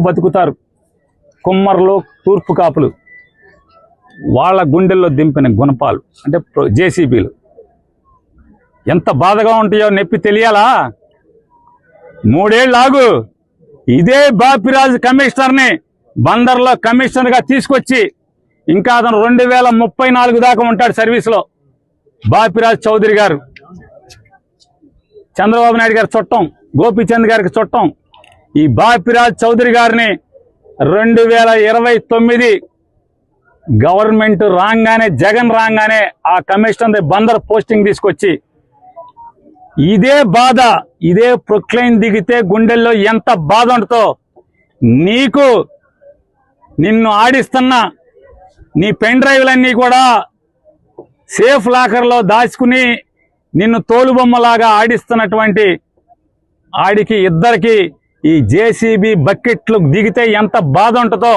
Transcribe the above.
బతుకు బతుకుతారు కుమ్మర్లు, తూర్పు కాపులు, వాళ్ళ గుండెల్లో దింపిన గుణపాలు అంటే జేసీబీలు ఎంత బాధగా ఉంటాయో నొప్పి తెలియాలా? 3 ఏళ్ళు ఆగు. ఇదే బాపిరాజు కమిషనర్ని బందర్లో కమిషనర్గా తీసుకొచ్చి ఇంకా అతను 2034 దాకా ఉంటాడు సర్వీస్లో. బాపిరాజు చౌదరి గారు చంద్రబాబు నాయుడు గారి చుట్టం, గోపీచంద్ గారికి చుట్టం. ఈ బాపిరాజు చౌదరి గారిని 2029 గవర్నమెంట్ రాగానే, జగన్ రాగానే ఆ కమిషనర్ బందర్ పోస్టింగ్ తీసుకొచ్చి ఇదే బాధ, ఇదే ప్రొక్లైన్ దిగితే గుండెల్లో ఎంత బాధ ఉంటుందో నిన్ను ఆడిస్తున్న నీ పెన్ డ్రైవ్లన్నీ కూడా సేఫ్ లాకర్లో దాచుకుని నిన్ను తోలుబొమ్మలాగా ఆడిస్తున్నటువంటి ఆడికి ఇద్దరికి ఈ జేసీబీ బకెట్లు దిగితే ఎంత బాధ ఉంటుందో